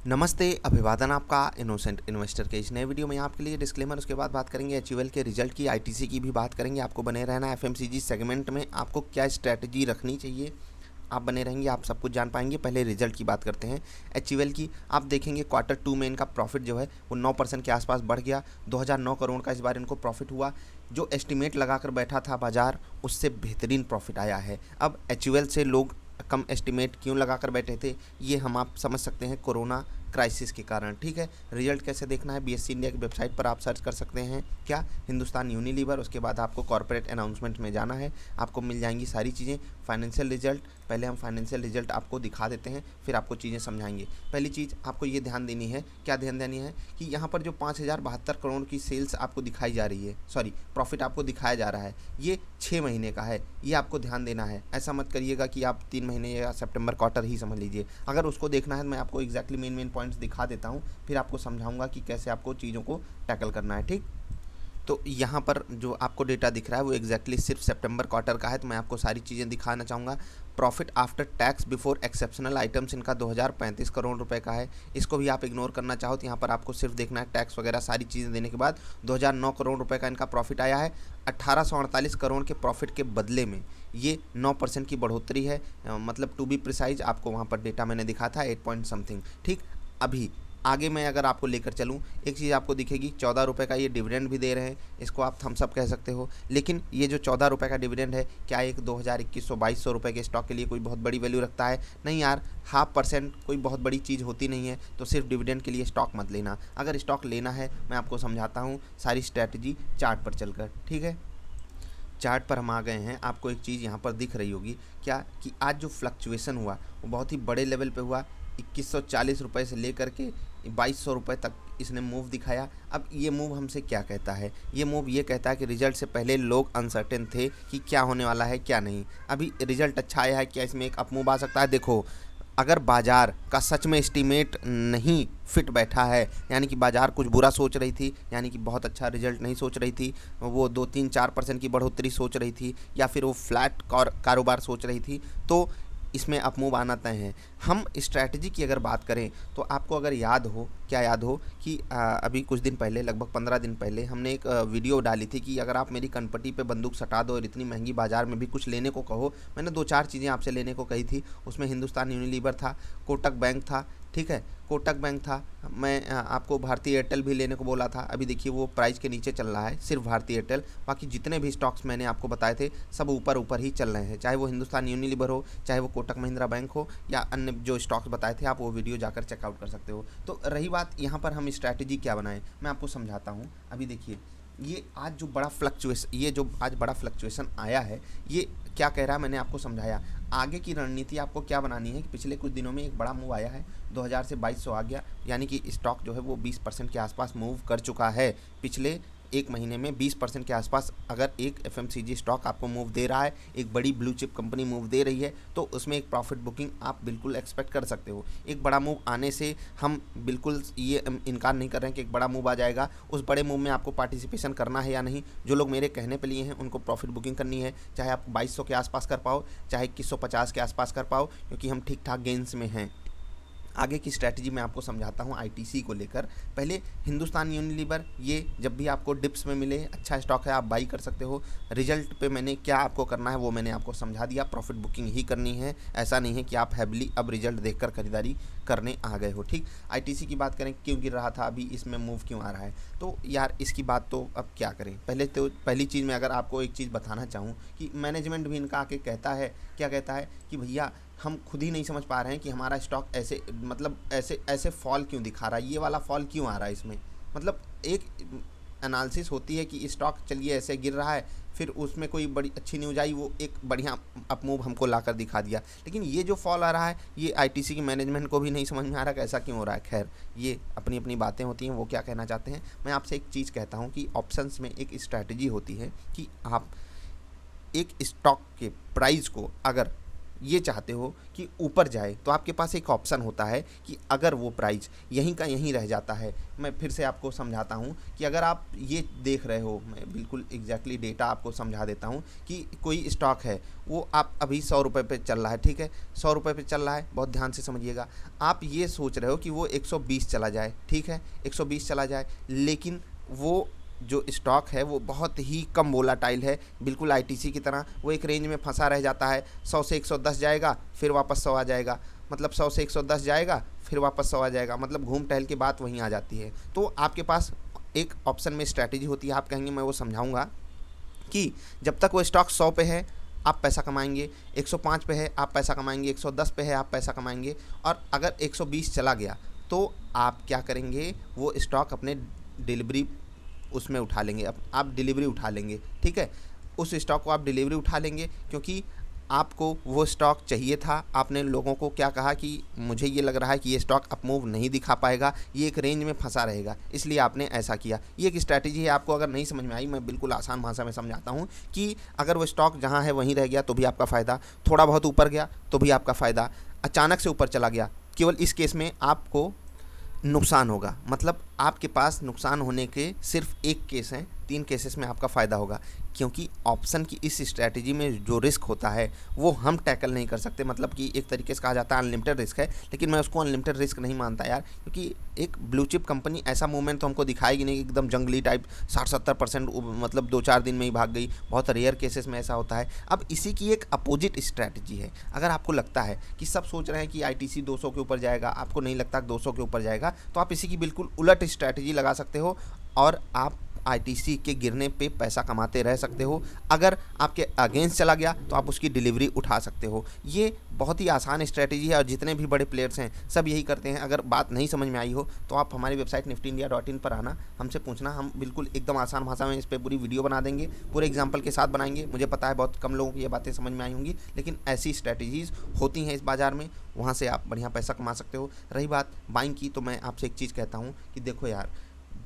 नमस्ते, अभिवादन आपका इनोसेंट इन्वेस्टर के इस नए वीडियो में आपके लिए डिस्क्लेमर, उसके बाद बात करेंगे एचयूएल के रिजल्ट की, आईटीसी की भी बात करेंगे। आपको बने रहना है। एफएमसीजी सेगमेंट में आपको क्या स्ट्रैटेजी रखनी चाहिए, आप बने रहेंगे, आप सब कुछ जान पाएंगे। पहले रिजल्ट की बात करते हैं एचयूएल की। आप देखेंगे Q2 में इनका प्रॉफिट जो है वो 9% के आसपास बढ़ गया। 2009 करोड़ का इस बार इनको प्रॉफिट हुआ। जो एस्टिमेट लगाकर बैठा था बाजार, उससे बेहतरीन प्रॉफिट आया है। अब एचयूएल से लोग कम एस्टिमेट क्यों लगाकर बैठे थे, ये हम आप समझ सकते हैं, कोरोना क्राइसिस के कारण। ठीक है, रिजल्ट कैसे देखना है, बीएससी इंडिया की वेबसाइट पर आप सर्च कर सकते हैं, क्या हिंदुस्तान यूनिलीवर। उसके बाद आपको कॉर्पोरेट अनाउंसमेंट में जाना है, आपको मिल जाएंगी सारी चीज़ें। फाइनेंशियल रिजल्ट, पहले हम फाइनेंशियल रिजल्ट आपको दिखा देते हैं, फिर आपको चीज़ें समझाएंगे। पहली चीज़ आपको ये ध्यान देनी है, क्या ध्यान देनी है कि यहाँ पर जो 5072 करोड़ की सेल्स आपको दिखाई जा रही है, सॉरी प्रॉफिट आपको दिखाया जा रहा है, ये 6 महीने का है। ये आपको ध्यान देना है। ऐसा मत करिएगा कि आप 3 महीने या सितंबर क्वार्टर ही समझ लीजिए। अगर उसको देखना है तो मैं आपको एग्जैक्टली मेन पॉइंट्स दिखा देता हूँ, फिर आपको समझाऊंगा कि कैसे आपको चीज़ों को टैकल करना है। ठीक, तो यहाँ पर जो आपको डेटा दिख रहा है वो एग्जैक्टली सिर्फ सितंबर क्वार्टर का है, तो मैं आपको सारी चीज़ें दिखाना चाहूँगा। Profit after tax before exceptional items इनका 2035 करोड़ रुपए का है। इसको भी आप इग्नोर करना चाहो तो यहाँ पर आपको सिर्फ देखना है टैक्स वगैरह सारी चीज़ें देने के बाद 2009 करोड़ रुपए का इनका प्रॉफिट आया है। 1848 करोड़ के प्रॉफिट के बदले में ये 9% की बढ़ोतरी है। मतलब टू बी प्रिसाइज, आपको वहाँ पर डेटा मैंने दिखा था 8 पॉइंट समथिंग। ठीक, अभी आगे मैं अगर आपको लेकर चलूँ, एक चीज़ आपको दिखेगी, 14 रुपये का ये डिविडेंड भी दे रहे हैं। इसको आप थम्स अप कह सकते हो। लेकिन ये जो 14 रुपये का डिविडेंड है, क्या एक 2021-2200 रुपये के स्टॉक के लिए कोई बहुत बड़ी वैल्यू रखता है? नहीं यार, 0.5% कोई बहुत बड़ी चीज़ होती नहीं है। तो सिर्फ डिविडेंड के लिए स्टॉक मत लेना। अगर स्टॉक लेना है, मैं आपको समझाता हूँ सारी स्ट्रैटेजी चार्ट पर चलकर। ठीक है, चार्ट पर हम आ गए हैं। आपको एक चीज़ यहाँ पर दिख रही होगी, क्या कि आज जो फ्लक्चुएशन हुआ वो बहुत ही बड़े लेवल पे हुआ। 2140 रुपये से लेकर के 2200 रुपये तक इसने मूव दिखाया। अब ये मूव हमसे क्या कहता है? ये मूव ये कहता है कि रिजल्ट से पहले लोग अनसर्टेन थे कि क्या होने वाला है क्या नहीं। अभी रिजल्ट अच्छा आया है, क्या इसमें एक अप मूव आ सकता है? देखो, अगर बाजार का सच में एस्टीमेट नहीं फिट बैठा है, यानी कि बाजार कुछ बुरा सोच रही थी, यानी कि बहुत अच्छा रिजल्ट नहीं सोच रही थी, वो 2-3-4% की बढ़ोतरी सोच रही थी, या फिर वो फ्लैट कारोबार सोच रही थी, तो इसमें अप मूव आना तय है। हम स्ट्रैटेजी की अगर बात करें तो आपको अगर याद हो, क्या याद हो कि अभी कुछ दिन पहले, लगभग 15 दिन पहले, हमने एक वीडियो डाली थी कि अगर आप मेरी कनपटी पे बंदूक सटा दो और इतनी महंगी बाजार में भी कुछ लेने को कहो। मैंने 2-4 चीज़ें आपसे लेने को कही थी। उसमें हिंदुस्तान यूनिलीवर था, कोटक बैंक था। ठीक है, कोटक बैंक था। मैं आपको भारतीय एयरटेल भी लेने को बोला था। अभी देखिए वो प्राइस के नीचे चल रहा है, सिर्फ भारतीय एयरटेल। बाकी जितने भी स्टॉक्स मैंने आपको बताए थे सब ऊपर ऊपर ही चल रहे हैं, चाहे वो हिंदुस्तान यूनिलीवर हो, चाहे वो कोटक महिंद्रा बैंक हो, या अन्य जो स्टॉक्स बताए थे, आप वो वीडियो जाकर चेकआउट कर सकते हो। तो रही बात यहाँ पर हम स्ट्रैटेजी क्या बनाएं, मैं आपको समझाता हूँ। अभी देखिए, ये आज जो बड़ा फ्लक्चुएशन आया है, ये क्या कह रहा है मैंने आपको समझाया। आगे की रणनीति आपको क्या बनानी है कि पिछले कुछ दिनों में एक बड़ा मूव आया है, 2000 से 2200 आ गया, यानी कि स्टॉक जो है वो 20% के आसपास मूव कर चुका है। पिछले एक महीने में 20% के आसपास अगर एक एफएमसीजी स्टॉक आपको मूव दे रहा है, एक बड़ी ब्लू चिप कंपनी मूव दे रही है, तो उसमें एक प्रॉफिट बुकिंग आप बिल्कुल एक्सपेक्ट कर सकते हो। एक बड़ा मूव आने से हम बिल्कुल ये इनकार नहीं कर रहे हैं कि एक बड़ा मूव आ जाएगा। उस बड़े मूव में आपको पार्टिसिपेशन करना है या नहीं, जो लोग मेरे कहने पे लिए हैं उनको प्रॉफिट बुकिंग करनी है, चाहे आप 2200 के आसपास कर पाओ, चाहे 2150 के आसपास कर पाओ, क्योंकि हम ठीक ठाक गेंस में हैं। आगे की स्ट्रैटेजी मैं आपको समझाता हूँ आईटीसी को लेकर। पहले हिंदुस्तान यूनिलीवर, ये जब भी आपको डिप्स में मिले, अच्छा स्टॉक है, आप बाई कर सकते हो। रिजल्ट पे मैंने क्या आपको करना है वो मैंने आपको समझा दिया, प्रॉफिट बुकिंग ही करनी है। ऐसा नहीं है कि आप हैवली अब रिजल्ट देखकर खरीदारी करने आ गए हो। ठीक, आईटीसी की बात करें, क्यों गिर रहा था, अभी इसमें मूव क्यों आ रहा है, तो यार इसकी बात तो अब क्या करें। पहली चीज़ मैं अगर आपको एक चीज़ बताना चाहूँ कि मैनेजमेंट भी इनका आके कहता है, क्या कहता है कि भैया हम खुद ही नहीं समझ पा रहे हैं कि हमारा स्टॉक ऐसे, मतलब ऐसे ऐसे फॉल क्यों दिखा रहा है, ये वाला फॉल क्यों आ रहा है इसमें। मतलब एक एनालिसिस होती है कि स्टॉक चलिए ऐसे गिर रहा है, फिर उसमें कोई बड़ी अच्छी न्यूज़ आई, वो एक बढ़िया अप मूव हमको लाकर दिखा दिया। लेकिन ये जो फॉल आ रहा है, ये आईटीसी की मैनेजमेंट को भी नहीं समझ में आ रहा कि ऐसा क्यों हो रहा है। खैर, ये अपनी अपनी बातें होती हैं, वो क्या कहना चाहते हैं। मैं आपसे एक चीज़ कहता हूँ कि ऑप्शंस में एक स्ट्रैटेजी होती है कि आप एक स्टॉक के प्राइस को अगर ये चाहते हो कि ऊपर जाए, तो आपके पास एक ऑप्शन होता है कि अगर वो प्राइस यहीं का यहीं रह जाता है, मैं फिर से आपको समझाता हूँ कि अगर आप ये देख रहे हो, मैं बिल्कुल एग्जैक्टली डेटा आपको समझा देता हूँ कि कोई स्टॉक है, वो आप अभी 100 रुपये पे चल रहा है, ठीक है, 100 रुपये पे चल रहा है, बहुत ध्यान से समझिएगा। आप ये सोच रहे हो कि वो 120 चला जाए, ठीक है, 120 चला जाए, लेकिन वो जो स्टॉक है वो बहुत ही कम वोलाटाइल है, बिल्कुल आईटीसी की तरह, वो एक रेंज में फंसा रह जाता है। 100 से 110 जाएगा, फिर वापस 100 आ जाएगा, मतलब 100 से 110 जाएगा, फिर वापस 100 आ जाएगा, मतलब घूम टहल के बात वहीं आ जाती है। तो आपके पास एक ऑप्शन में स्ट्रैटेजी होती है, आप कहेंगे मैं वो समझाऊंगा, कि जब तक वो स्टॉक 100 पे है आप पैसा कमाएंगे, 105 पे है आप पैसा कमाएंगे, 110 पे है आप पैसा कमाएंगे, और अगर 120 चला गया तो आप क्या करेंगे, वो स्टॉक अपने डिलीवरी उसमें उठा लेंगे, आप डिलीवरी उठा लेंगे, ठीक है, उस स्टॉक को आप डिलीवरी उठा लेंगे, क्योंकि आपको वो स्टॉक चाहिए था। आपने लोगों को क्या कहा कि मुझे ये लग रहा है कि ये स्टॉक अप मूव नहीं दिखा पाएगा, ये एक रेंज में फंसा रहेगा, इसलिए आपने ऐसा किया। ये एक स्ट्रैटेजी है। आपको अगर नहीं समझ में आई, मैं बिल्कुल आसान भाषा में समझाता हूँ कि अगर वो स्टॉक जहाँ है वहीं रह गया तो भी आपका फ़ायदा, थोड़ा बहुत ऊपर गया तो भी आपका फ़ायदा, अचानक से ऊपर चला गया, केवल इस केस में आपको नुकसान होगा। मतलब आपके पास नुकसान होने के सिर्फ एक केस हैं, 3 केसेस में आपका फ़ायदा होगा, क्योंकि ऑप्शन की इस स्ट्रैटेजी में जो रिस्क होता है वो हम टैकल नहीं कर सकते। मतलब कि एक तरीके से कहा जाता है अनलिमिटेड रिस्क है, लेकिन मैं उसको अनलिमिटेड रिस्क नहीं मानता यार, क्योंकि एक ब्लू चिप कंपनी ऐसा मूवमेंट तो हमको दिखाएगी नहीं, एकदम जंगली टाइप 60-70% मतलब 2-4 दिन में ही भाग गई, बहुत रेयर केसेस में ऐसा होता है। अब इसी की एक अपोजिट स्ट्रैटेजी है। अगर आपको लगता है कि सब सोच रहे हैं कि आईटीसी 200 के ऊपर जाएगा, आपको नहीं लगता 200 के ऊपर जाएगा, तो आप इसी की बिल्कुल उलट स्ट्रैटेजी लगा सकते हो और आप आईटीसी के गिरने पे पैसा कमाते रह सकते हो। अगर आपके अगेंस्ट चला गया तो आप उसकी डिलीवरी उठा सकते हो। ये बहुत ही आसान स्ट्रैटेजी है और जितने भी बड़े प्लेयर्स हैं सब यही करते हैं। अगर बात नहीं समझ में आई हो तो आप हमारी वेबसाइट niftyindia.in पर आना, हमसे पूछना, हम बिल्कुल एकदम आसान भाषा में इस पर पूरी वीडियो बना देंगे, पूरे एग्जाम्पल के साथ बनाएंगे। मुझे पता है बहुत कम लोगों को ये बातें समझ में आई होंगी, लेकिन ऐसी स्ट्रैटेजीज़ होती हैं इस बाज़ार में, वहाँ से आप बढ़िया पैसा कमा सकते हो। रही बात बाइंग की, तो मैं आपसे एक चीज़ कहता हूँ कि देखो यार,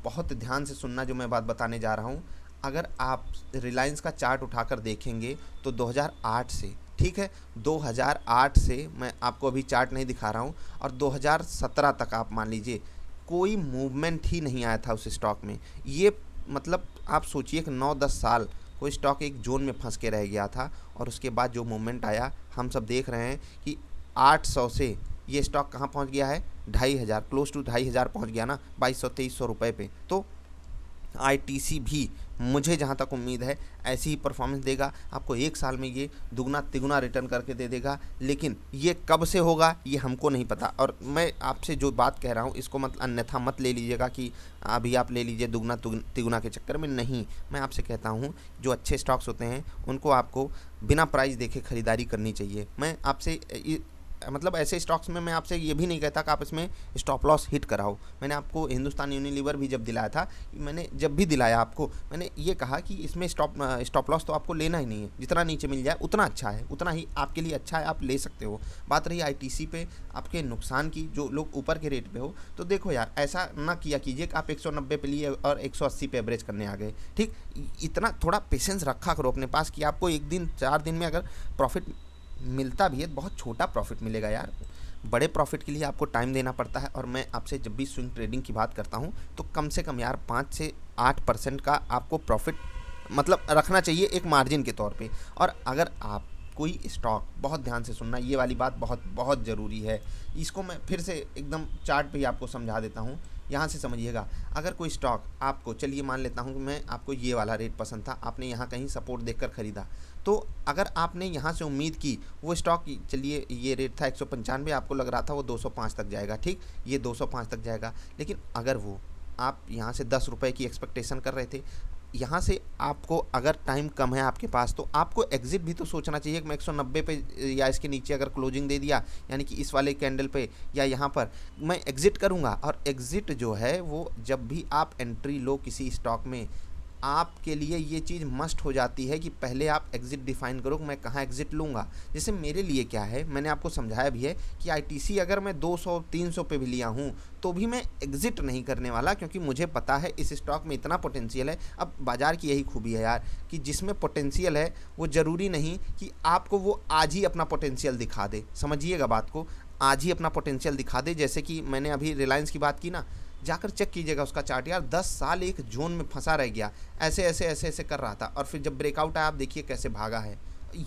बहुत ध्यान से सुनना जो मैं बात बताने जा रहा हूँ। अगर आप रिलायंस का चार्ट उठाकर देखेंगे तो 2008 से, ठीक है, 2008 से मैं आपको अभी चार्ट नहीं दिखा रहा हूँ, और 2017 तक आप मान लीजिए कोई मूवमेंट ही नहीं आया था उस स्टॉक में। ये मतलब आप सोचिए कि 9-10 साल कोई स्टॉक एक जोन में फंस के रह गया था, और उसके बाद जो मूवमेंट आया हम सब देख रहे हैं कि 800 से ये स्टॉक कहाँ पहुँच गया है, 2500, क्लोज टू 2500 पहुँच गया ना, 2200-2300 रुपये पे। तो आईटीसी भी मुझे जहाँ तक उम्मीद है ऐसी ही परफॉर्मेंस देगा, आपको 1 साल में ये दुगना तिगुना रिटर्न करके दे देगा। लेकिन ये कब से होगा ये हमको नहीं पता, और मैं आपसे जो बात कह रहा हूँ इसको मत अन्यथा मत ले लीजिएगा कि अभी आप ले लीजिए दुगना तिगुना के चक्कर में, नहीं। मैं आपसे कहता हूँ जो अच्छे स्टॉक्स होते हैं उनको आपको बिना प्राइस देखे ख़रीदारी करनी चाहिए। मैं आपसे मतलब ऐसे स्टॉक्स में मैं आपसे ये भी नहीं कहता कि आप इसमें स्टॉप लॉस हिट कराओ। मैंने आपको हिंदुस्तान यूनिलीवर भी जब दिलाया था, मैंने जब भी दिलाया आपको, मैंने ये कहा कि इसमें स्टॉप लॉस तो आपको लेना ही नहीं है, जितना नीचे मिल जाए उतना अच्छा है, उतना ही आपके लिए अच्छा है, आप ले सकते हो। बात रही आईटीसी पे आपके नुकसान की, जो लोग ऊपर के रेट पे हो, तो देखो यार ऐसा ना किया कीजिए कि आप 190 पे लिए और 180 पे एवरेज करने आ गए, ठीक। इतना थोड़ा पेशेंस रखा करो अपने पास कि आपको 1 दिन 4 दिन में अगर प्रॉफिट मिलता भी है, बहुत छोटा प्रॉफिट मिलेगा यार, बड़े प्रॉफिट के लिए आपको टाइम देना पड़ता है। और मैं आपसे जब भी स्विंग ट्रेडिंग की बात करता हूँ तो कम से कम यार 5 से 8% का आपको प्रॉफिट मतलब रखना चाहिए एक मार्जिन के तौर पे। और अगर आप कोई स्टॉक, बहुत ध्यान से सुनना, ये वाली बात बहुत बहुत ज़रूरी है, इसको मैं फिर से एकदम चार्ट पे ही आपको समझा देता हूँ, यहाँ से समझिएगा। अगर कोई स्टॉक आपको, चलिए मान लेता हूँ कि मैं आपको ये वाला रेट पसंद था, आपने यहाँ कहीं सपोर्ट देखकर ख़रीदा, तो अगर आपने यहाँ से उम्मीद की वो स्टॉक, चलिए ये रेट था 195, आपको लग रहा था वो 205 तक जाएगा, ठीक, ये 205 तक जाएगा, लेकिन अगर वो आप यहाँ से 10 रुपये की एक्सपेक्टेशन कर रहे थे, यहाँ से आपको अगर टाइम कम है आपके पास तो आपको एग्ज़िट भी तो सोचना चाहिए कि मैं 190 पे या इसके नीचे अगर क्लोजिंग दे दिया, यानी कि इस वाले कैंडल पे या यहाँ पर मैं एग्ज़िट करूँगा। और एग्ज़िट जो है वो जब भी आप एंट्री लो किसी स्टॉक में, आपके लिए ये चीज़ मस्ट हो जाती है कि पहले आप एग्ज़िट डिफ़ाइन करो कि मैं कहाँ एग्ज़िट लूँगा। जैसे मेरे लिए क्या है, मैंने आपको समझाया भी है कि आईटीसी अगर मैं 200-300 पे भी लिया हूँ तो भी मैं एग्ज़िट नहीं करने वाला, क्योंकि मुझे पता है इस स्टॉक में इतना पोटेंशियल है। अब बाज़ार की यही खूबी है यार कि जिसमें पोटेंशियल है वो ज़रूरी नहीं कि आपको वो आज ही अपना पोटेंशियल दिखा दे। समझिएगा बात को, आज ही अपना पोटेंशियल दिखा दे। जैसे कि मैंने अभी रिलायंस की बात की ना, जाकर चेक कीजिएगा उसका चार्ट यार, 10 साल एक जोन में फंसा रह गया, ऐसे ऐसे ऐसे ऐसे कर रहा था, और फिर जब ब्रेकआउट आया आप देखिए कैसे भागा है।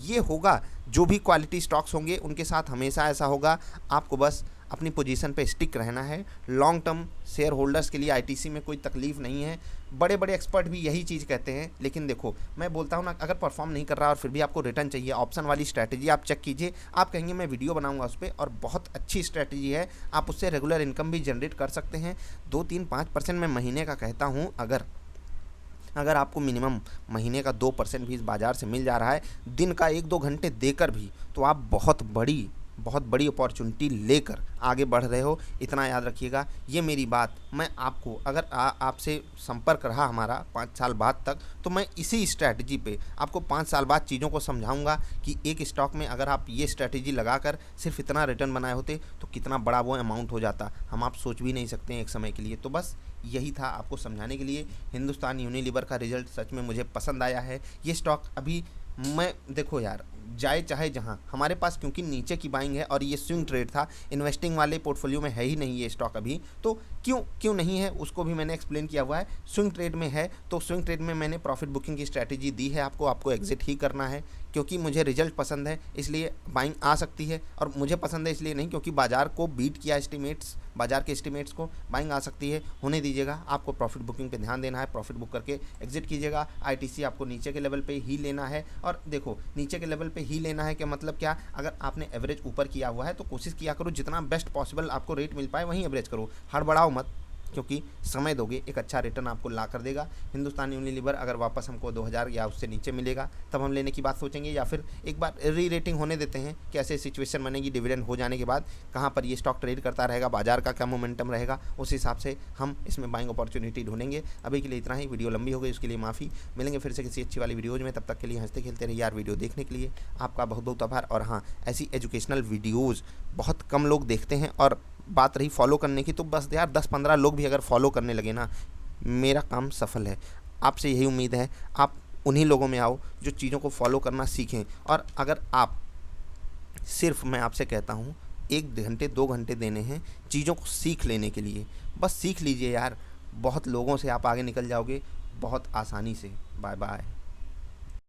ये होगा, जो भी क्वालिटी स्टॉक्स होंगे उनके साथ हमेशा ऐसा होगा। आपको बस अपनी पोजीशन पे स्टिक रहना है। लॉन्ग टर्म शेयर होल्डर्स के लिए आईटीसी में कोई तकलीफ़ नहीं है। बड़े बड़े एक्सपर्ट भी यही चीज़ कहते हैं, लेकिन देखो मैं बोलता हूँ ना, अगर परफॉर्म नहीं कर रहा और फिर भी आपको रिटर्न चाहिए, ऑप्शन वाली स्ट्रैटेजी आप चेक कीजिए। आप कहेंगे मैं वीडियो बनाऊंगा उस पर, और बहुत अच्छी स्ट्रैटेजी है, आप उससे रेगुलर इनकम भी जनरेट कर सकते हैं। 2-3-5% मैं महीने का कहता हूँ। अगर आपको मिनिमम महीने का 2% भी इस बाज़ार से मिल जा रहा है, दिन का 1-2 घंटे देकर भी, तो आप बहुत बड़ी अपॉर्चुनिटी लेकर आगे बढ़ रहे हो। इतना याद रखिएगा। ये मेरी बात मैं आपको, अगर आपसे संपर्क रहा हमारा 5 साल बाद तक, तो मैं इसी स्ट्रैटेजी पे आपको 5 साल बाद चीज़ों को समझाऊंगा कि एक स्टॉक में अगर आप ये स्ट्रैटेजी लगाकर सिर्फ इतना रिटर्न बनाए होते तो कितना बड़ा वो अमाउंट हो जाता, हम आप सोच भी नहीं सकते हैं एक समय के लिए। तो बस यही था आपको समझाने के लिए। हिंदुस्तान यूनिलीवर का रिजल्ट सच में मुझे पसंद आया है। ये स्टॉक अभी मैं, देखो यार, जाए चाहे जहाँ, हमारे पास क्योंकि नीचे की बाइंग है और ये स्विंग ट्रेड था, इन्वेस्टिंग वाले पोर्टफोलियो में है ही नहीं ये स्टॉक अभी, तो क्यों नहीं है उसको भी मैंने एक्सप्लेन किया हुआ है। स्विंग ट्रेड में है तो स्विंग ट्रेड में मैंने प्रॉफिट बुकिंग की स्ट्रैटेजी दी है आपको एग्जिट ही करना है, क्योंकि मुझे रिजल्ट पसंद है इसलिए बाइंग आ सकती है, और मुझे पसंद है इसलिए नहीं, क्योंकि बाजार को बीट किया बाजार के एस्टिमेट्स को, बाइंग आ सकती है, होने दीजिएगा। आपको प्रॉफिट बुकिंग पे ध्यान देना है, प्रॉफिट बुक करके एग्जिट कीजिएगा। आईटीसी आपको नीचे के लेवल पे ही लेना है, और देखो नीचे के लेवल पे ही लेना है क्या मतलब क्या, अगर आपने एवरेज ऊपर किया हुआ है तो कोशिश किया करो जितना बेस्ट पॉसिबल आपको रेट मिल पाए वहीं एवरेज करो, हड़बड़ाओ मत, क्योंकि समय दोगे एक अच्छा रिटर्न आपको ला कर देगा। हिंदुस्तान यूनिलीवर अगर वापस हमको 2000 या उससे नीचे मिलेगा तब हम लेने की बात सोचेंगे, या फिर एक बार री रेटिंग होने देते हैं, कैसे सिचुएशन बनेगी डिविडेंड हो जाने के बाद, कहाँ पर ये स्टॉक ट्रेड करता रहेगा, बाजार का क्या मोमेंटम रहेगा, उस हिसाब से हम इसमें बाइंग अपॉर्चुनिटी ढूंढेंगे। अभी के लिए इतना ही, वीडियो लंबी हो गई उसके लिए माफ़ी। मिलेंगे फिर से किसी अच्छी वाली वीडियोज़ में, तब तक के लिए हंसते खेलते रहिए यार। वीडियो देखने के लिए आपका बहुत बहुत आभार। और हाँ, ऐसी एजुकेशनल वीडियोज़ बहुत कम लोग देखते हैं, और बात रही फॉलो करने की, तो बस यार 10-15 लोग भी अगर फॉलो करने लगे ना, मेरा काम सफल है। आपसे यही उम्मीद है, आप उन्हीं लोगों में आओ जो चीज़ों को फॉलो करना सीखें। और अगर आप सिर्फ, मैं आपसे कहता हूँ, 1 घंटे 2 घंटे देने हैं चीज़ों को सीख लेने के लिए, बस सीख लीजिए यार, बहुत लोगों से आप आगे निकल जाओगे बहुत आसानी से। Bye bye.